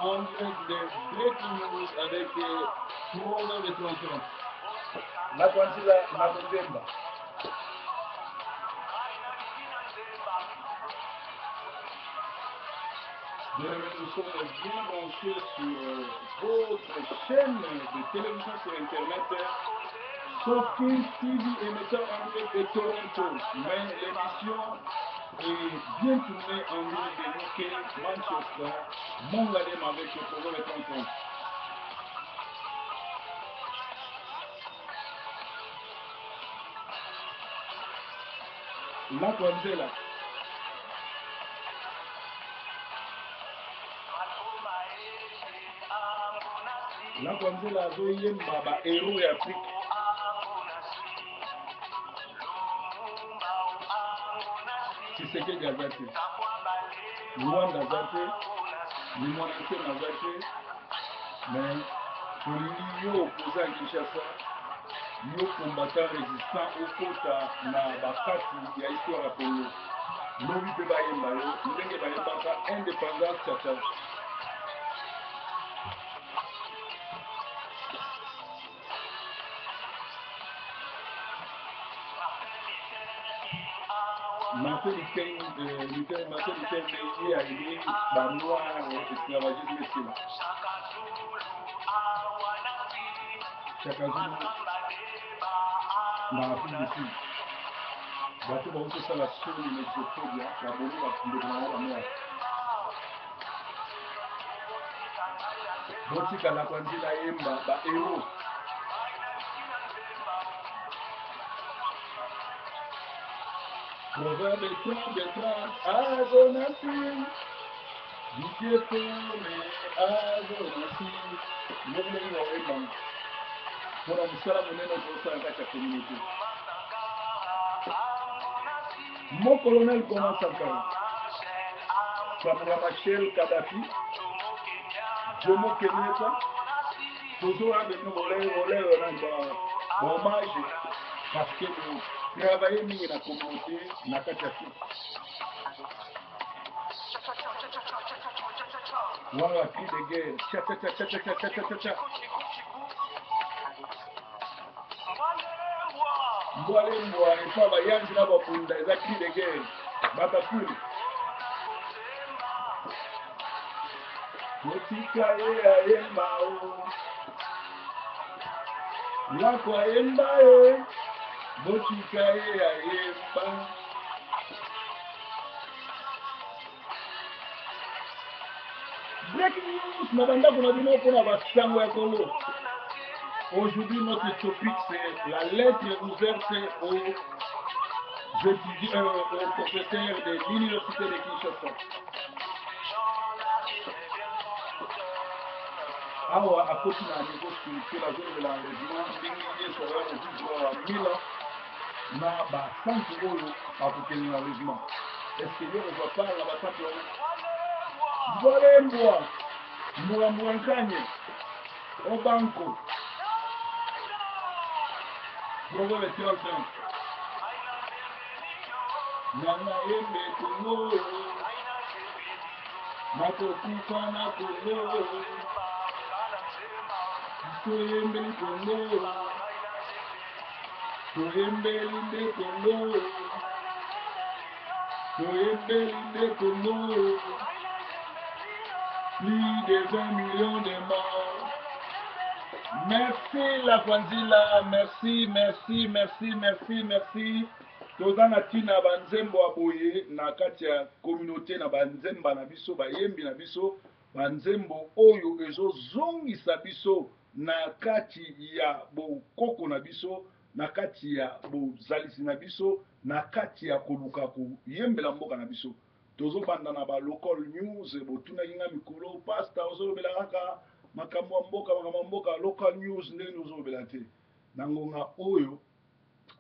en direct de Breaking News avec Proverbe de 31. Na kwanzila na kuzemba. Nous sommes bien branchés sur votre chaîne de télévision sur Internet, Sophie TV émetteur en direct de Toronto. Mais l'émission est bien tournée en direct de UK, Manchester, Mongalem avec le programme de 30. La Kwanzela. La Kwanzela azoyemba ba héros ya Afrique. Tshisekedi aza te, Rwanda aza te, limwana nsema aza te, mais tolingi yo opoza ya Kinshasa, yo combattant résistant okota na bakati ya histoire ya Congo. Lobi mpe bayemba yo ndenge bayembaka indépendance tata. Martin Luther King est arrivé par noir esclavagisme esclave. Chaka Zulu na Afrique du Sud. Bato bakosala soni na xenophobia babomi bandeko na bango banoir. Botikala kwa nzela yemba bahero. Proverbe 30, Azonasi, Dieu ferme, Azonasi. Ndenge wa wemba. Pour musala monene okosala kati ya communauté. Mon colonel Thomas Sankara, Samora Machel Kadhafi, Jomo Kenyatta, toujours avec nous, hommage parce que nous travaillons dans la communauté, dans la Kachaki. Voilà, cri de guerre, tcha tcha tcha tcha tcha tcha tcha tcha. Mbwale mbwa, ifa bayanzi na babunda, eza cri de guerre, bakakuli. Botika ye ayemba o, lako ayemba ye, botika ye ayemba. Breaking news, nabanda kuna bino kuna basango ya Congo. Aujourd'hui, notre topic, c'est la lettre ouverte aux professeurs de l'Université de Kinshasa. Awa akoti na niveau spirituel azolobe l'enlèvement ndenge Yesu aza kovivre wa 1000 ans na basantu oyo akokende na enlèvement. Est-ce que yo kozwa part na basantu wana? Mbolembwa mbwambwa nkanye obanko Proverbe 31. Nana yembe Congo, nakokufa na Congo, toyembe Congo, toyembe linde Congo, toyembe linde Congo, plus de 20 millions de morts. Merci la Kwanzila, merci. Toza na tina banzembo aboye na kati ya communauté na banzemba na biso bayembi na biso banzembo oyo ezozongisa biso na kati ya bokoko na biso na kati ya bozalisi na biso na kati ya koluka koyembela mboka na biso. Tozobanda na ba local news botunaki nga mikolo pasta ozolobela kaka makambo ya mboka local news ndenge ozolobela te na ngonga oyo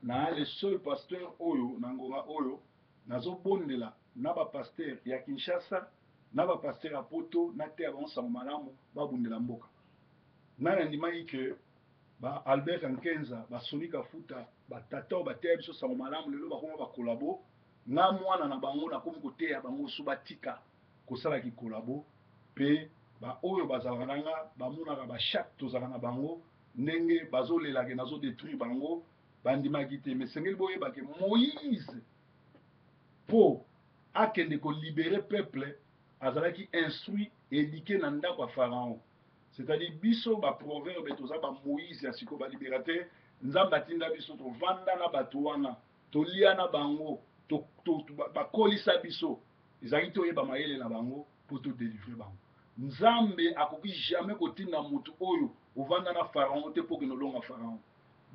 na le seul pasteur oyo na ngonga oyo nazobondela na bapasteur ya Kinshasa na bapasteur ya Poto na te ya bansango malamu babundela mboka nani andimaki ke ba Albert Nkenza basonika futa batata oyo bateya biso sango malamu lelo bakoma bakolabo nga mwana na bango nakomi koteya bango so batika kosalaki kolabo mpe ba oyo bazalaka nanga bamonaka bachak tozalaka na bango ndenge bazolelaka nazodétruire bango bandimaki te mais sengeli boyebake Moïse mpo akende kolibere peuple azalaki instruit éduqué na ndako ya Pharaon. C'est-à-dire biso baproverbe toza bamoïse ya siko baliberateur nzambe atinda biso tovanda na bato wana tolia na bango bakolisa biso ezalaki toyeba mayele na bango mpo todélivre bango. Nzambe akoki jamais kotinda motu oyo ovanda na Pharaon te mpo kende olonga Pharaon.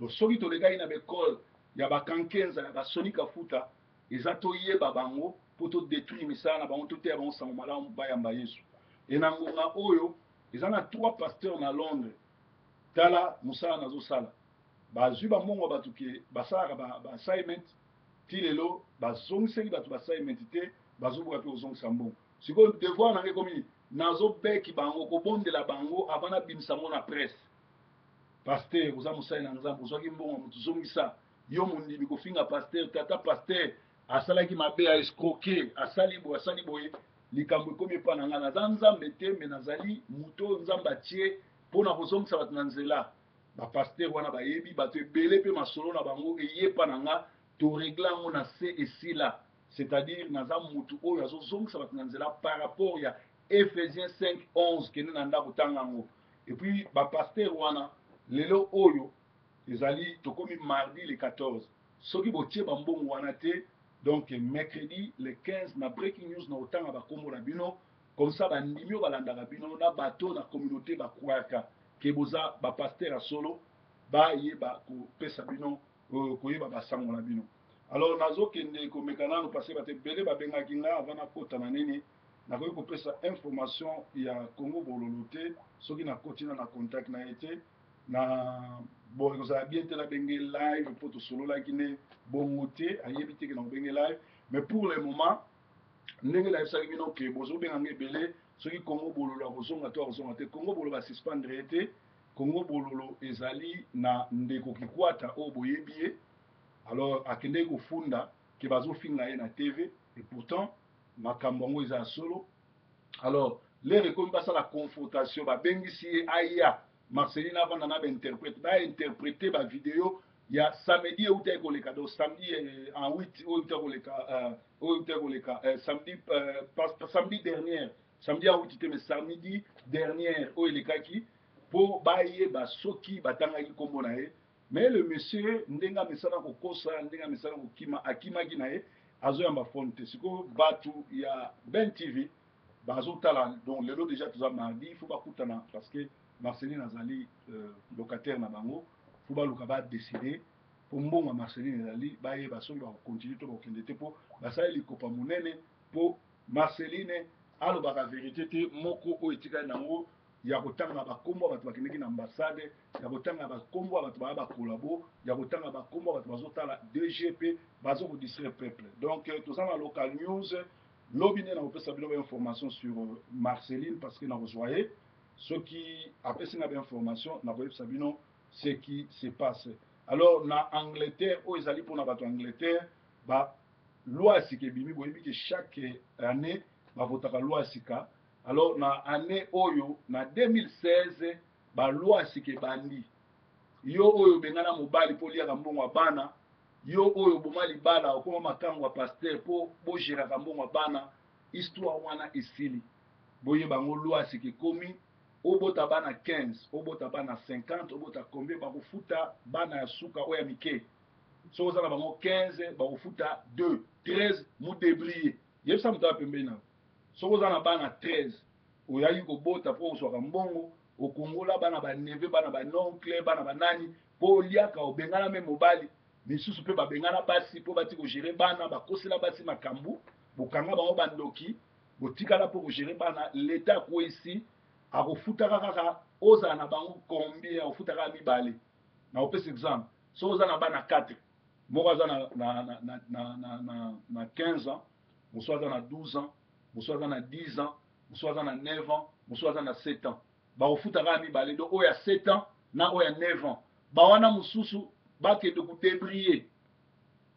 Donc soki tolekaki na bekole ya bakankenza ya basonika futa eza toyeba bango mpo todétruire misala na bango toteya bango sango malamu bayamba Yesu. E na ngonga oyo eza na 3 pasteurs na Londres tala mosala nazosala bazwi bambongo bato ke basalaka ba-assignment ti lelo bazongiseli bato ba-assignment te bazoboka mpe kozongisa mbongo. Sikoyo devoir nange ekomi nazobeki bango kobondela bango avant nabimisa ngo na presse. Pasteur oza mosali na nzambe ozwaki mbongo moto zongisa yo mondimi kofinga pasteur tata pasteur asalaki mabe ya escroquer asali boye likambo ekomi epa na ngai naza nzambe te me nazali moto oyo nzambe atie mpona kozongisa bato na nzela. Bapaster wana bayebi bato ebele mpe masolo na bango eyepa na nga toregle yango na se esila, c'est-à-dire naza motu oyo azozongisa bato na nzela par rapport ya Ephésiens 5:11 kende na ndako tanga yango. Et puis bapaster wana lelo oyo ezali tokomi mardi le 14 soki botie bambongo wana te donc mercredi le 15 na breaking news na otanga bakombo na bino comme ça bandimi oyo balandaka bino na bato na communauté bakwaka ke boza bapaster ya solo bayeba kopesa bino koyeba basango na bino. Alors nazokende komeka nano parce que bato ebele babengaki nga avant nakota na nini nakoki kopesa information ya Congo bololo te soki nakoti na contact na ye te na bon ekozala bien te nabenge live mpo tosololaki nde bongo te ayebi teke na kobenge live mais pour le moment ndenge nayebisaki bino ke bozobenganga ebele soki Congo bololo akozonga to akozonga te. Congo bololo basuspendre ye te. Congo bololo ezali na ndeko kikwata oyo boyebi ye alors akendeki kofunda ke bazofinga ye na TV et pourtant makambo yango eza ya solo. Alors lere ekomi basala confrontation babengisi ye aya Marceline avanda na bainterprète bainterprété bavideo ya samedi eutaki koleka donc samedi en 8 oyo eutaki koleka samedi dernière samedi en 8 te mais samedi dernière oyo elekaki mpo bayeba soki batangaki nkombo na ye mais le monsieur ndenge amesana kokosa ndenge amesana kokima akimaki na ye azoyamba fone te. Sikoyo bato ya Ben TV bazotala donc lelo déjà toza mardi il faut bakutana parce que Marceline azali locataire na bango faut baluka badécide mpo mbongo ya Marceline ezali bayeba soki bakokontinue to bakokende te mpo basali likopa monene mpo Marceline alobaka vérité te moko oyo etikali nango ya kotanga bakombo bato bakendeki na ambassade ya kotanga bakombo bato baya bakolabo ya kotanga bakombo bato bazotala DGP bazokodistraire peuple. Donc toza na local news lobi nde nakopesa bino bainformation sur Marceline parce que nakozwa ye soki apesi nga bainformation nakoyebisa bino ce qui se passe. Alors na Angleterre oyo ezali mpona bato Angleterre loi ya sika ebimi boyebi ke chaque année bavotaka loi ya sika. Alors na année oyo na 2016 loi ya sika ebandi yo oyo bengana mobali mpo liaka mbongo ya bana yo oyo boma libala okoma makango ya paster mpo bogeraka mbongo ya bana histoire wana esili boyeba yango loi ya sika ekomi obota bana 15 obota bana 50 obota combien bakofuta bana ya suka oyo ya mike soki oza na bango 15 bakofuta 2 13 modébrie yebisa moto ya pembeni na soki oza na bana 13 oyaki kobota mpo ozwaka mbongo okongola bana baneve bana banoncle bana banani mpo oliaka obengana me mobali misusu mpe babengana basi mpo bati kogere bana bakosela basi makambo bokanga bango bandoki botikala mpo kogere bana leta akwesi akofutaka kaka ozala na bango combien akofutaka mibale na opesa exemple so oza na bana 4 moko aza na 15 ans mosusu aza na 12 ans mosusu aza na 10 ans mosusu aza na 9 ans mosusu aza na 7 ans bakofutaka mibale donc oyo ya 7 ans na oyo ya 9 ans bawana mosusu bakende kodébrie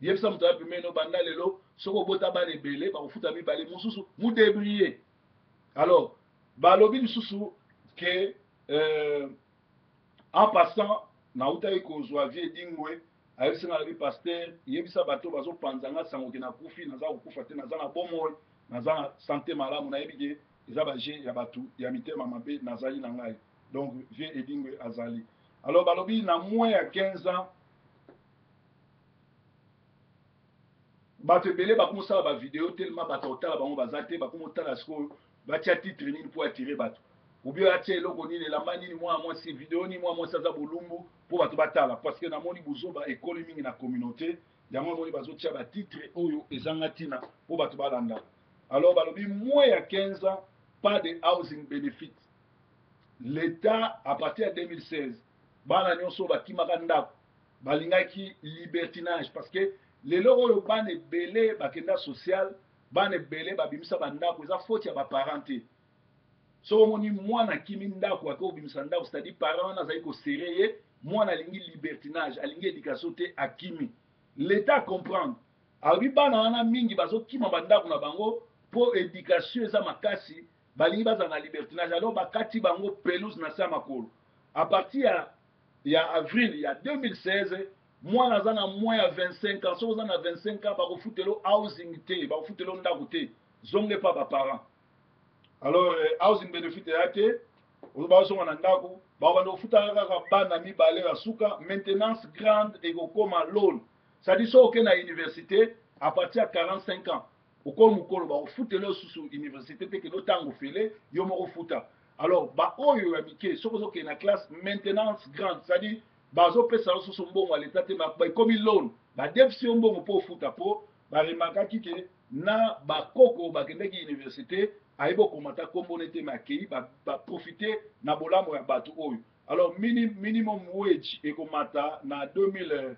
yebisa moto ya pembeni banda lelo soki obota bana ebele bakofuta mibale mosusu modébrie. Alors balobi lisusu ke en passant nautaki kozwa vie dingwe ayebisi nga lobi paster yebisa bato bazopanzanga sango ke nakufi naza kokufa te naza na bomoi naza na sante malamu nayebi ke eza baje ya bato ya mitema mabe nazali na ngai donc vie edingwe azali alors balobi na moins ya 15 ans bato ebele bakomosala bavideo telema bato otala bango baza te bakomotala sikoyo batia titre nini mpo atire bato obi atia eloko nini elamba nini mwana mwasi video nini mwana mwasi aza bolumbu mpo bato batala parce que namoni bozoba ekoli mingi na communauté yango namoni bazotia batitre oyo ezanga ntina mpo bato balanda alors balobi moins ya 15 ans pas de housing benefit l'état à partir ya 2016 bana nyonso bakimaka ndako balingaki libertinage parce que lelo oyo bana ebele bakenda social bana ebele babimisa bandako eza faute ya baparent te so omoni mwana akimi ndako ake obimisa ndako c'est-à-dire parent wana azali kosere ye mwana alingi libertinage alingi éducation te akimi l'état acomprendre alobi bana wana mingi bazokima bandako na bango mpo éducation eza makasi balingi bazala na libertinage alors bakati bango pelouse na se ya makolo à partir ya avril ya 2016 mwana aza na moins ya 25 ans soki oza na 25 ans bakofutelo housing te bakofutelo ndako te zonge pa baparent alors housing benefit eya te bazonga na ndako bakobanda kofutaka kaka bana mibale ya suka maintenance grande ekokoma loan c'est-à-dire so oke na université à partir ya 45 ans okomi mokolo bakofutela osusu université te kende otango fele yo moko futa alors baoyo ya mike soki ozokende na classe maintenance grande c'est-à-dire bazopesa osusu mbongo ya leta te bakomi loan badefisi yo mbongo mpo ofuta mpo baremakaki ke na bakoko bakendeki université ayebi okomata nkombo nete makei baprofite na bolamo ya bato oyo alors minimum wage ekomata na 2017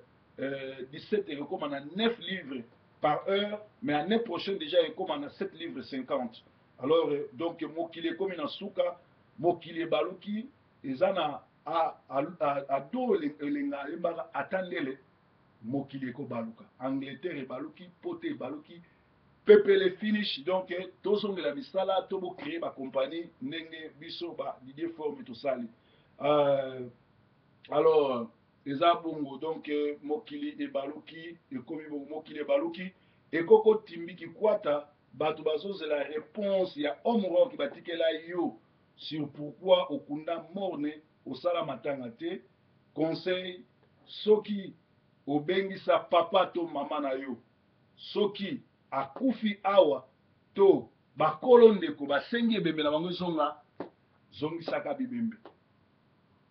ekokoma na 9 livres par heure mais année prochaine déjà ekoma na 7 livres 50 alors donc mokili ekomi na suka mokili ebaluki eza na ado elenga ayembaka ata ndele mokili ekobaluka Angleterre ebaluki pote ebaluki pepele finish donc tozongela misala tobocreye bacompagnie ndenge biso Didier Forme tosali alors eza bongo donc mokili ebaluki ekomi bongo mokili ebaluki ekoko timbiki kwata bato bazozela réponse ya homme rock batikela yo sur pourquoi okunda morne osala matanga te conseil soki obengisa papa to mama na yo soki akufi awa to bakolo ndeko basengi ebembe na bango zongisaka bibembe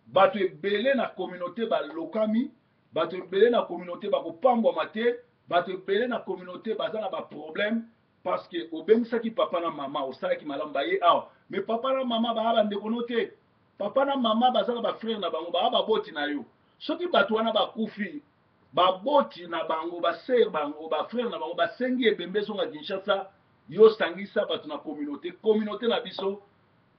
bato ebele na communauté balokami bato ebele na communauté bakopambwama te bato ebele na communauté baza na baproblème parce que obengisaki papa na mama osalaki malamu baye awa mais papa na mama baa bandeko no te papa na mama baza na bafrère na bango baa baboti na yo soki bato wana bakufi baboti na bango basere bango bafrère na bango basengi ebembe zonga Kinshasa yo sangisa bato na communauté na biso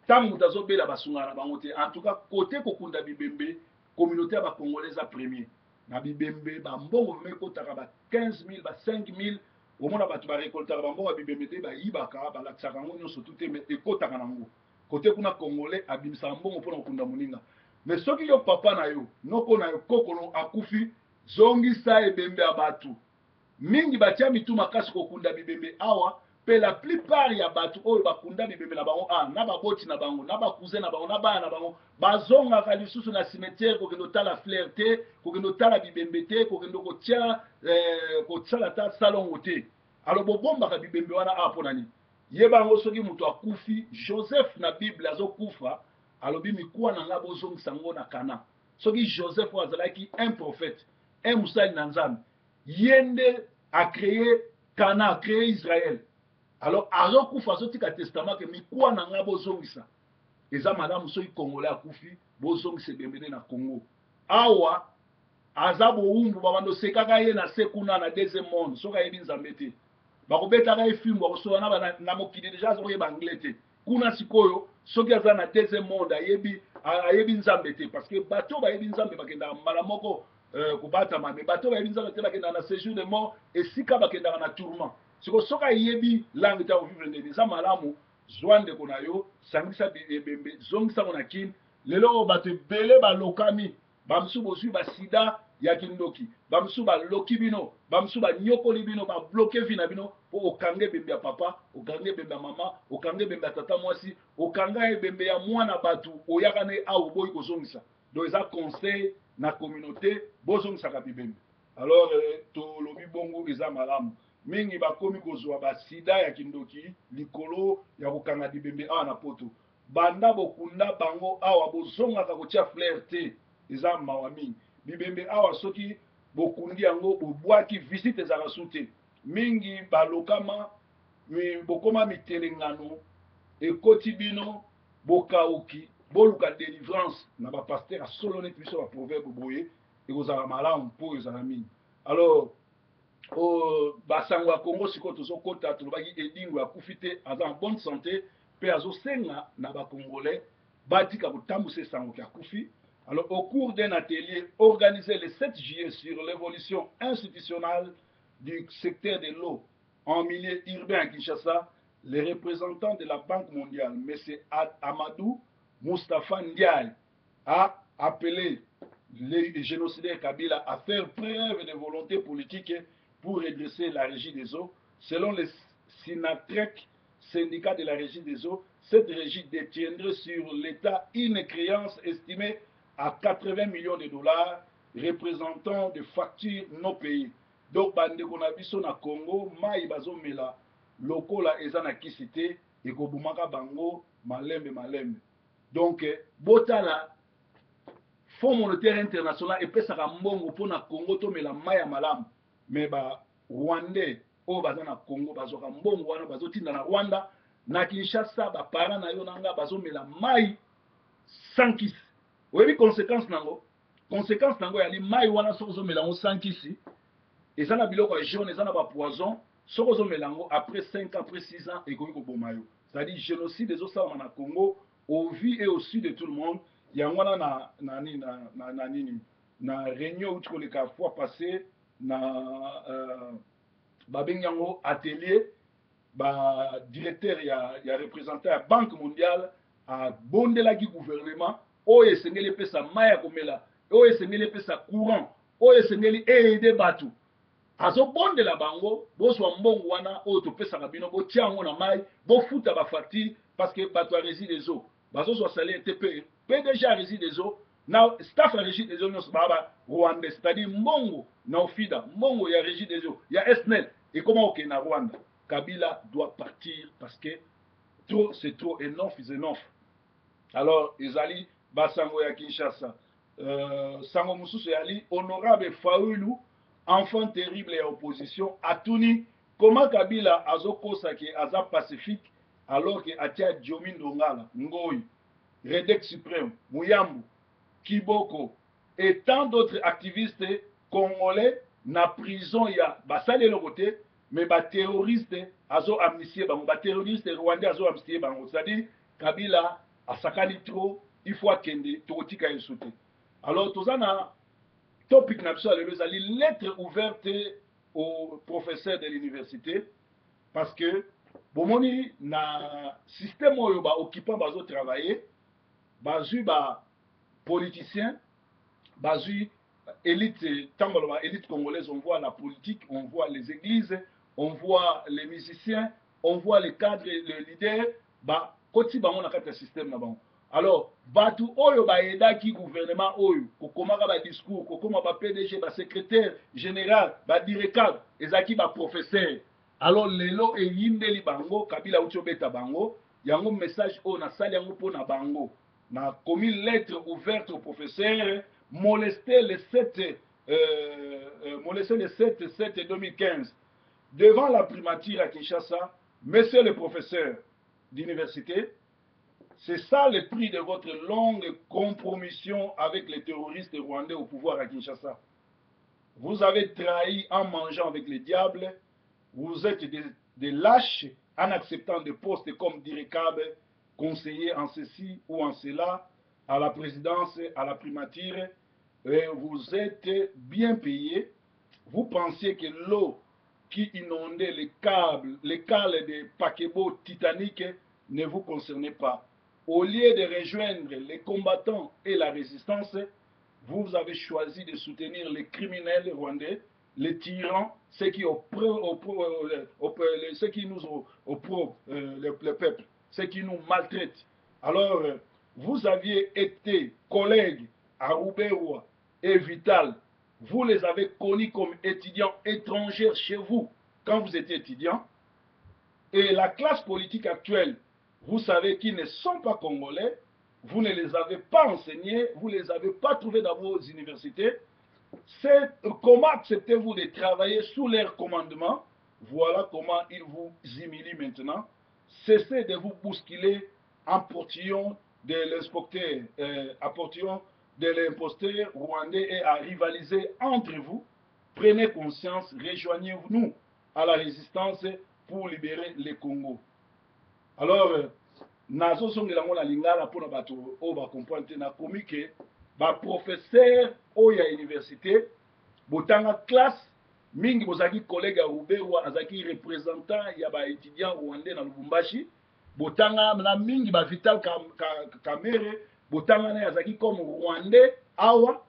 ntango moto azobela basunga na bango te en tout cas côté kokunda bibembe communauté ya bacongolais eza premier na bibembe bambongo vime ekotaka ba 15 000 ba 5 000 omona bato barekoltaka bambongo ya bibembe te bayibaka balakisaka yango nyonso tu te me ekotaka nango côté kuna congolais abimisaka mbongo mpona kokunda moninga mais soki yo papa na yo noko na yo kokolo akufi zongisa ebembe ya bato mingi batia mitu makasi kokunda bibembe awa pe la plupart ya bato oyo bakunda bibembe na bango na baboti na bango na bakousin na bango na bana na bango bazongaka lisusu na cimetière kokende otala fleur te kokende otala bibembe te kokende kotia kosala ta salongo te alo bobombaka bibembe wana mpo nani yeba yango soki moto akufi Joseph na bible azokufa alobi mikuwa na nga bozongisa ngo na Kana soki Joseph oyo azalaki un prophète un mosali na Nzambe ye nde acréé Kana acréé Israël alors azokufa azotika testament ke mikuwa na nga bozongisa eza malamu soki congolais akufi bozongisa ebembe na Congo awa aza bowumbu babando sekaka ye na se kuna na deuxième monde soki ayebi Nzambe te bakobetaka ye filme bakosola na mokili deja azokoyeba anglais te kuna sikoyo soki aza na deuxième monde ayebi Nzambe te parce que bato bayebi Nzambe bakendaka mbala moko kobatama me bato bayebi Nzambe te bakendaka na séjour de mort esika bakendaka na tourment siko soki ayebi langue te akovivre ndeni eza malamu zwande kona yo sangisa ebembe zongisa kona kin lelo bato ebele balokami bamisusu bozwi basida ya kindoki bamisusu baloki bino bamisusu banyokoli bino babloke vi na bino mpo okanga ebembe ya papa okanga ebembe ya mama okanga ebembe ya tata mwasi okanga ebembe ya mwana bato oyaka ne awa boyi kozongisa donc eza conseil na communauté bozongisaka bibembe alors tolobi bongo eza malamu mingi bakomi kozwa basida ya kindoki likolo ya kokanga bibembe awa na poto banda bokunda bango awa bozongaka kotia flair te eza mawa mingi bibembe awa soki bokundi yango bobwaki visite ezalaka su te mingi balokama bokoma mitelengano ekoti bino bokauki boluka délivrance na bapaster asolo neti biso baproverbe boye ekozala malamu mpo ezala mingi alors basango ya kongo sikoyo tozokota tolobaki edingo akufi te aza en bonne santé mpe azosenga na bacongolais batika kotambusa esango ki akufi. Alors, au cours d'un atelier organisé le 7 juillet sur l'évolution institutionnelle du secteur de l'eau en milieu urbain à Kinshasa, les représentants de la Banque mondiale, M. Amadou Moustapha Ndiaye, a appelé les génocidaires Kabila à faire preuve de volonté politique pour redresser la régie des eaux. Selon le SINATREC, syndicat de la régie des eaux, cette régie détiendrait sur l'État une créance estimée à 80 millions de dollars, représentant des factures non payées. Donc, bandeko na biso na Congo, mai bazomela lokola eza na kisite ekobumaka bango malembe malembe. Donc, botala Fonds monétaire international epesaka mbongo mpona Congo tomela mai ya malamu, mais ba Rwandais oyo baza na Congo bazwaka mbongo wana bazotinda na Rwanda na Kinshasa bapara na yo nanga bazomela mai sans kisi. Oui, conséquence nango yali mai wana soko zo melango sans kisi eza na biloko ya jaune eza na ba poison soko zo melango après 5 ans après 6 ans ekoki koboma yo. C'est-à-dire génocide ezosalama na Congo au vu et au sud de tout le monde. Yango wana na réunion uti koleka fois passé na babengi yango atelier ba directeur ya représentant ya Banque mondiale a bondelaki gouvernement oyo esengeli epesa mai ya komela oyo esengeli epesa courant oyo esengeli eyede bato azobondela bango bozwa mbongo wana oyo topesaka bino botia yango na mai bofuta bafacture parce que bato ya régie des eaux bazozwa salaire te pe PDG ya régie des eaux na staff ya régie des eaux nyonso baba rwandais, c'est-à-dire mbongo na ofida mbongo ya régie des eaux ya SNEL ekoma oke na Rwanda. Kabila doit partir parce que trop c'est trop, enough is enough. Alors ezali basango ya Kinshasa. Sango mususu yali honorable Faulu, enfant terrible ya opposition, atuni comment Kabila azokosa ke aza pacifique alors que atia Diomi Ndongala, Ngoyi, Redek Suprême, Muyambu, Kiboko et tant d'autres activistes congolais na prison ya basali le côté mais ba terroriste azo amnistier bango, ba terroriste rwandais azo amnistier bango. C'est-à-dire Kabila asakali trop, il faut akende tokotika yesote. Alors tozana topic na biso lelo ezali lettre ouverte aux professeurs de l'université parce que bomoni na système oyo ba occupant bazo travailler bazui ba politiciens bazui élite tangoloba élite congolaise, on voit la politique, on voit les églises, on voit les musiciens, on voit les cadres, les leaders ba koti bango na kati ya système na bango. Alors batu oyo ba edaki gouvernement oyo kokomaka ba discours kokoma ba PDG ba secrétaire général ba directeur ezaki ba professeur. Alors lelo eyindeli bango Kabila uti obeta bango yango message oyo na sali yango pona bango na commis lettre ouverte au professeur molesté le 7/7/2015 devant la primature à Kinshasa. Monsieur le professeur d'université, c'est ça le prix de votre longue compromission avec les terroristes rwandais au pouvoir à Kinshasa. Vous avez trahi en mangeant avec les diables, vous êtes des lâches en acceptant des postes comme directeur, conseiller en ceci ou en cela, à la présidence, à la primature, et vous êtes bien payé. Vous pensiez que l'eau qui inondait les cales des paquebots Titanic ne vous concernait pas. Au lieu de rejoindre les combattants et la résistance, vous avez choisi de soutenir les criminels rwandais, les tyrans, ceux qui nous oppriment, le peuple, ceux qui nous maltraitent. Alors, vous aviez été collègues à Rouberois et Vital. Vous les avez connus comme étudiants étrangers chez vous quand vous étiez étudiants. Et la classe politique actuelle, vous savez qu'ils ne sont pas congolais, vous ne les avez pas enseignés, vous ne les avez pas trouvés dans vos universités. Comment acceptez-vous de travailler sous leur commandement? Voilà comment ils vous humilient maintenant. Cessez de vous bousculer en portillon de l'imposteur rwandais et à rivaliser entre vous. Prenez conscience, rejoignez-nous à la résistance pour libérer le Congo. Alors, nazosongela ngo na lingala mpona bato oyo bakomprendre te nakomi ke baprofesseur oyo ya université botanga classe mingi bozalaki collègue ya Ruberwa azalaki représentant ya baétudiant rwandais na Lubumbashi, botanga na mingi bavital kamere botanga na azalaki comme rwandais awa.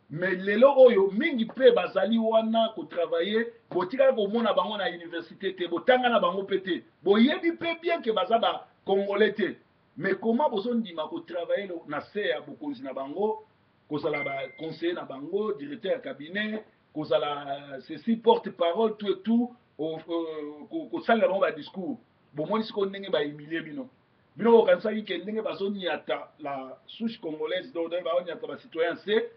Mais lelo oyo mingi pe bazali wana ko travailler botika ko mona bango na université te botanga na bango pété boyebi pe bien que baza ba congolais te. Mais comment boson ndima ko travailler na se ya bokonzi na bango kozala ba conseiller na bango directeur ya cabinet kozala ceci porte parole tout et tout ko sala bango ba discours bomoni siko ndenge ba humilier bino bino okansaki ke ndenge bazoniata la souche congolaise donc ba onyata ba citoyen c'est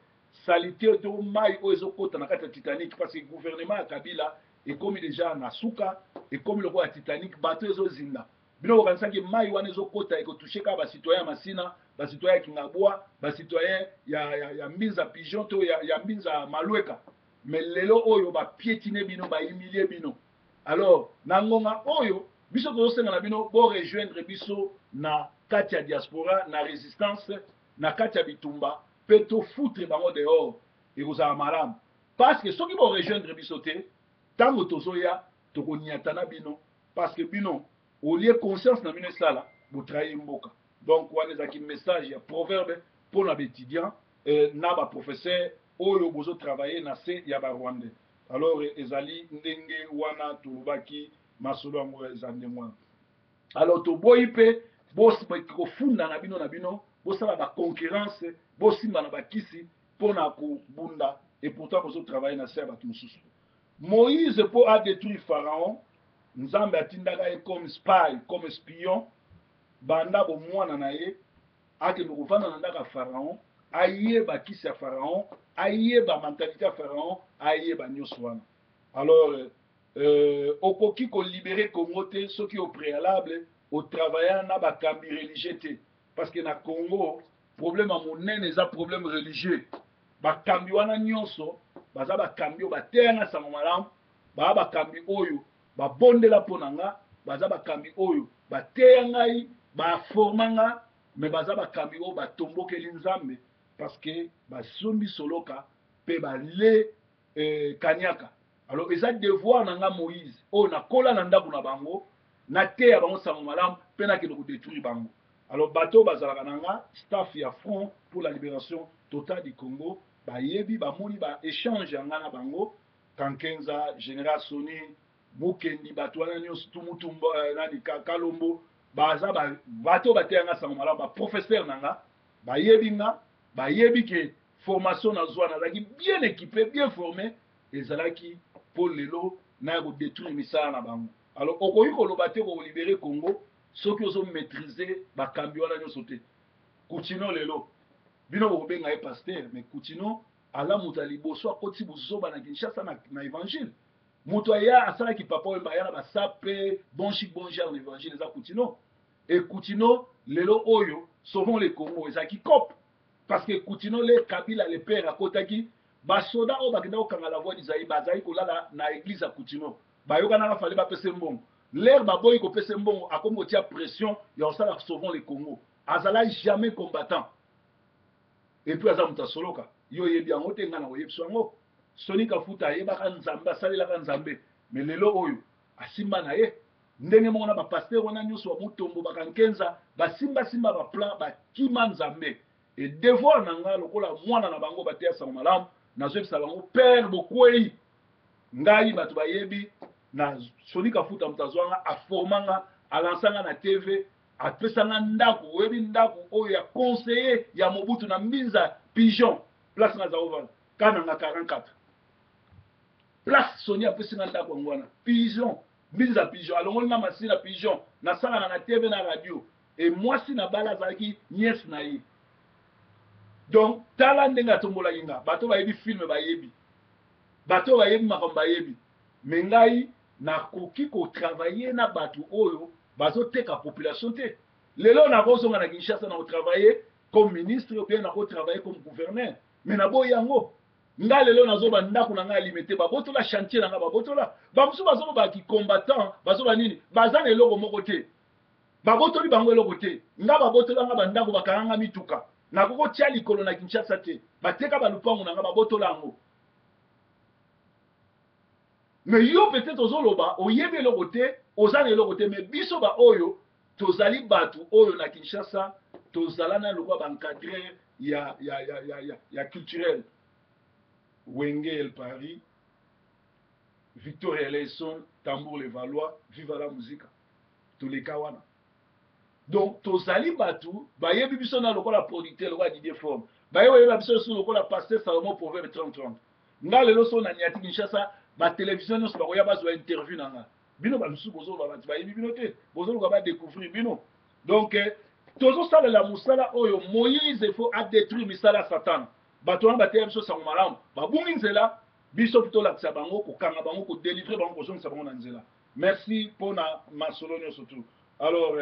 salité to mai oyo ezokota na kati ya Titanic parce que gouvernement ya Kabila ekomi déjà na suka ekomi loko ya Titanic bato ezozinda bino okanisaki mai wana ezokota ekotouche ka basitoyen masina basitoyen ya Kingabwa basitoyen ya mbinza pigeon to ya mbinza malweka mais lelo oyo bapiétine bino bahumilie bino. Alors na ngonga oyo biso tozosenga na bino bo rejoindre biso na kati ya diaspora na résistance na kati ya bitumba pe tofoutre bango dehors ekozala malamu parce que soki borejoindre biso te ntango tozoya tokoniatana bino parce que bino olie conscience na bino esala botrahi mboka. Donc wana ezalaki message ya proverbe mpona baétudiant na baprofesseur oyo bozotravaille na se ya barwandais. Alors ezali ndenge wana tolobaki masolo yango eza ndenge wana. Alors toboyi mpe kofunda na bino bosala baconcurrence bosimba na bakisi mpona kobunda et pourtant bozotravaille na se ya bato mosusu. Moïse mpo adétruire Pharaon nzambe atindaka ye comme spy comme espion banda bomwana na ye akende kovanda na ndako ya Pharaon ayeba kisi ya Pharaon ayeba mentalité ya Pharaon ayeba nyonso wana. Alors okoki kolibere Congo te soki au préalable otravailla na bakambi religieux te parce que na Congo problème à monene eza problème religieux bakambi wana nyonso baza bakambi oyo bateyanga sango malamu baa bakambi oyo babondela mpo na nga baza bakambi oyo bateya ngai baforma nga me baza bakambi oyo batombokeli nzambe parce que basombi soloka mpe bale kanyaka. Alors eza devoir na nga Moïse oyo nakola na ndako na bango nateya bango sango malamu mpe nakende kodétruire bango. Alors bateau bazalaka nanga staff ya Front pour la libération totale du Congo bayebi bamoni ba échange yanga na bango Kankenza général Soni Mukendi bato wana nyonso tumutumba nani Kalombo baza bateau bateyanga sango malamu ba professeur nanga bayebi nga bayebi ke formation nazwa nazalaki bien équipé bien formé ezalaki pour lelo na ko détruire misala na bango. Alors okoki koloba te ko libérer Congo soki ozo maîtriser bakambi wana nyonso te. Kutino lelo bino bobenga ye pasteur mais Kutino ala muta liboso akoti buzoba na Kinshasa na évangile muto aya asalaki papa oyo bayana basape bon chic bon genre l'évangile eza Kutino et Kutino lelo oyo sauvons les Congo ezaki cop parce que Kutino le Kabila le père akotaki basoda oyo bakenda kokanga la voix d'Isaïe bazali kolala na église ya Kutino bayokana fallait bapesa mbongo l'air baboyi kopesa mbongo akomi kotia pression ya kosala sauvons les Congo azala jamais combattant et puis aza muta soloka yo yebi yango te nga na koyebisa yango Soni Kafuta ayebaka nzambe asalelaka nzambe mais lelo oyo asimba na ye ndenge moko na bapaster wana nyonso bamutombo bakankenza basimbasimba baplan bakima nzambe e devoir na nga lokola mwana na bango bateya sango malamu nazoyebisa bango pere bokwei ngai bato bayebi na Soni Kafuta moto azwanga aformanga alansanga na TV apesanga ndako oyebi ndako oyo ya conseiller ya Mobutu na Mbinza Pigeon place na zaova kananga 44 place Soni apesinga ndako yango wana Pigeon Mbinza Pigeon alongoli na masina Pigeon nasala na TV na radio et mwasi na bala azalaki nièce na ye donc tala ndenge atombola yinga bato bayebi film bayebi bato bayebi makambo bayebi me ngai nakoki kotravailler na bato oyo bazoteka population te lelo nakozonga na Kinshasa na kotravailler comme ministre ou bien nakotravailler comme gouverneur me naboyi yango nga lelo nazoba ndako na ngai alimete babotola chantier na nga babotola bamosusu bazoba baki combattant bazoba nini baza na eloko moko te babotoli bango eloko te nga babotola nga bandako bakaranga mituka nakokotia likolo na Kinshasa te bateka balupango na nga babotola yango mais yo peut-être ozoloba oyebi eloko te oza na eloko te mais biso ba oyo tozali bato oyo na Kinshasa tozala na lokwa baencadreur ya culturel Wenge El Paris Victoria Leson Tambour Le Valois Viva la musique toleka wana donc tozali bato bayebi biso na lokola producteur lokola Didier Forme bayebi biso so lokola pasteur Salomon Proverbe 30 nga lelo so na niati Kinshasa ba télévision nyonso bakoya bazwa interview na nga bino balusu bozoba bato bayebi bino te bozoluka badécouvrir bino donc tozosalela mosala oyo Moïse faut adétruire misala Satan bato wana bateya biso sango malamu babungi nzela biso tolakisa bango kokanga bango kodélivre bango kozongisa bango na nzela merci mpona masolo nyonso tu alors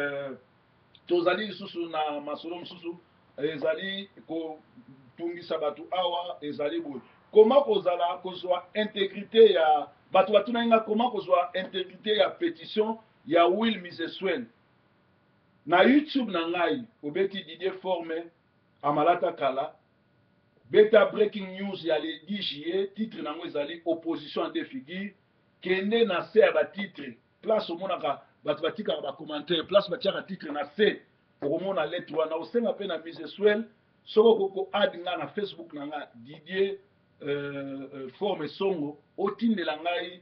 tozali lisusu na masolo mosusu ezali kotungisa bato awa ezali boye comment kozala kozwa intégrité ya bato batuna nga comment kozwa intégrité ya pétition ya Will Miseswel na YouTube na ngai obeti Didier Forme amalata kala beta breaking news ya le 10 juillet titre nango ezali opposition en deux figures kende na se ya ba titre place omonaka bato batikaka ba commentaire place batiaka titre na se okomona lettre wana osenga pe na Miseswel soko koko add nga na Facebook na nga Didier Forme Songo otindela ngai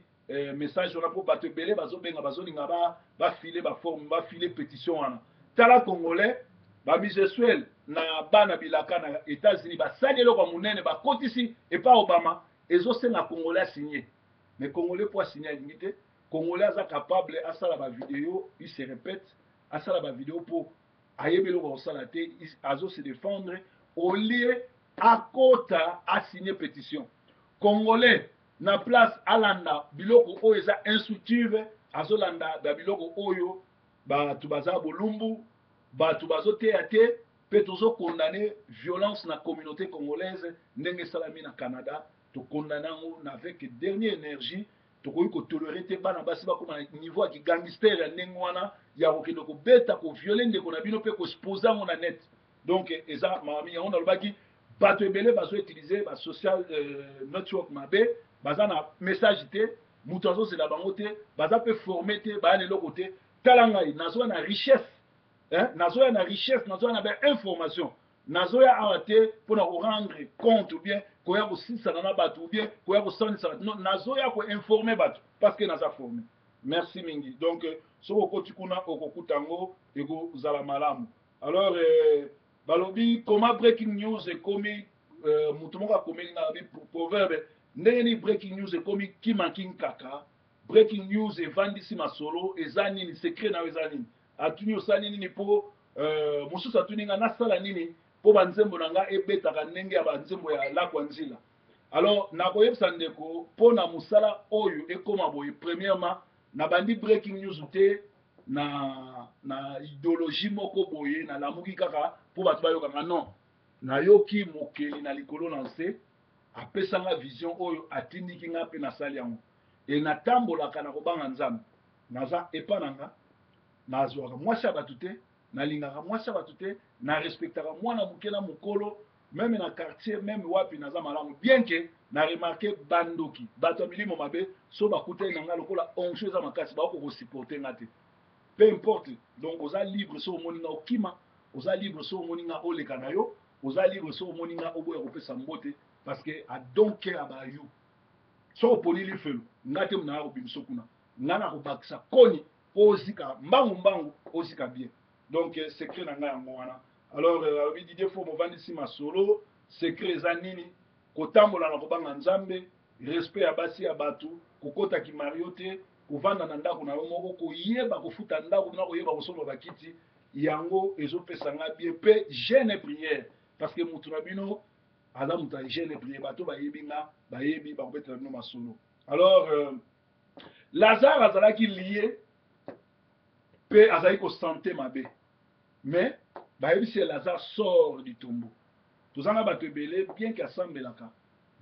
message wana po bato ebele bazobenga bazolinga bafile baforme bafile pétition wana tala congolais Miseswel na bana bilaka na États-Unis basali eloko ya monene bakotisi epa Obama ezosenga congolais asigné mais congolais po asigné alingi te congolais aza capable asala bavideo il se répète asala bavideo po ayebi eloko kosala te azo se défendre au lieu akota asigné pétition congolais na place alanda biloko oyo eza instructive azolanda biloko oyo bato baza bolumbu bato bazoteya te mpe tozokondane violence na communauté congolaise ndenge esalami na Canada tokondane yango na avec dernière énergie tokoki kotolere te bana basi bakoma na niveau ya kigangster ya ndenge wana ya kokende kobeta koviole ndeko na bino mpe kospose yango na net donc eza mamami yango nalobaki bato ebele bazoutilize basocial network mabe baza na message te moto azozela bango te baza mpe forme te baya na eloko te tala ngai nazoya na richesse nazoya na richesse nazoya na bainformation nazoya awa te mpona korendre compte ou bien koya kosilisana na bato ou bien koya kosandisa bato non nazoya koinforme bato parce que naza forme merci mingi donc soki okoti kuna okokuta yango ekozala malamu alors balobi comment breaking news ekomi moto moko akomeli na proverbe ndenge ni breaking news ekomi kimanki kaka breaking news evandisi masolo eza nini secret na yo eza nini atuni osali nini mpo mosusu atuni nga nasala nini mpo banzembo na nga ebetaka ndenge ya banzembo ya lakwa nzila alors nakoyebisa ndeko mpo na mosala oyo ekoma boye premièrement na bandi breaking news te na idéologie moko boye nalamuki kaka mpo bato bayokanga non nayoki mokeli na likolo na nse apesanga vision oyo atindiki nga mpe nasali yango e natambolaka na kobanga nzambe naza epa na nga nazwaka mwasi ya bato te nalingaka mwasi ya bato te narespectaka mwana moke na mokolo meme na quartier meme wapi naza malamu bien ke na remarke bandoki bato ya milimo mabe so bakutani na nga lokola onction eza makasi bakoko kosupporte nga te peu importe. Donc oza libre so moninga okima, oza libre so moninga oleka na yo, oza libre so moninga oboya kopesa mbote parce que I don't care about you. So oponi lifelo ngate mna obimso kuna. Ngana ko bakisa koni ozika mbangu ozika bien. Donc secret na nga yango wana. Alors Didier faut movandi si masolo, secret za nini kotambola na kobanga nzambe, respect ya basi ya batu, kokota ki mariote, kovanda na ndako na yo moko koyeba kofuta ndako na koyeba kosolo bakiti yango ezopesa nga bien pe jeune prière parce que mutu na bino aza mutu ya jeune prière bato bayebi nga bayebi bakobetela bino masolo. Alors Lazare azalaki lié pe azali kosante mabe mais bayebisi Lazare sort du tombeau. Tozanga bato ebele bien qu'asambelaka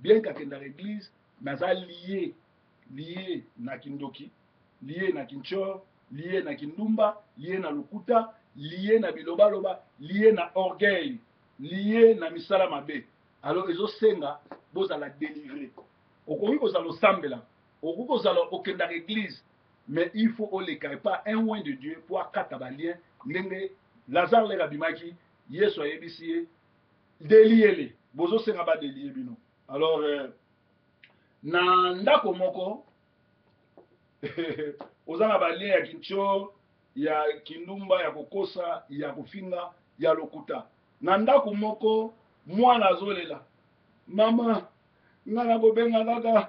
bien qu'akendaka église mais aza lié na kindoki, lié na kinchor, lié na kindumba, lié na lokuta, lié na bilobaloba, lié na orgueil, lié na misala mabe. Alors ezosenga bozala délivrer. Okoki kozala osambela, okoki kozala okendaka église, mais il faut oleka pas un loin de Dieu pour akata balien ndenge Lazare leka bimaki Yesu ayebisi ye deliele bozosenga ba delie bino. Alors na ndako moko oza na balien ya kincho ya kindumba ya kokosa ya kofinga ya lokuta na ndako moko mwana azolela mama nga na kobenga kaka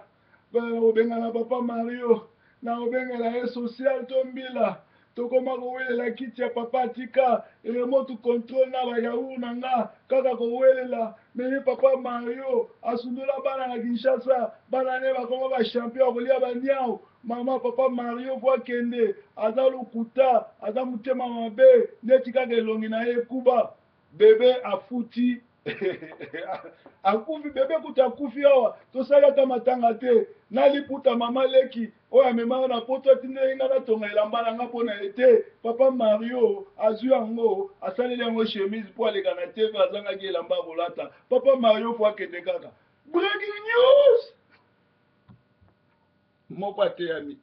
kobenga na papa Mario na kobengela ye social tombila tokoma kowelela kiti ya papa atika remote control na bayaour na nga kaka kowelela meni papa Mario asundula bana na Kinshasa bana ne bakoma ba champion kolia banyao mama papa Mario kwa kende aza lokuta aza mutema mabe neti kaka elongi na ye kuba bebe afuti akufi bebe kuta akufi awa tosali ata matanga te naliputa mama leki oyo amemaka na poto atindeli nga natonga elamba na nga mpona ete papa Mario azwi yango asaleli yango chemise mpo aleka na tv azangaki elamba kolata papa Mario fo akende kaka breaking news moko ateyami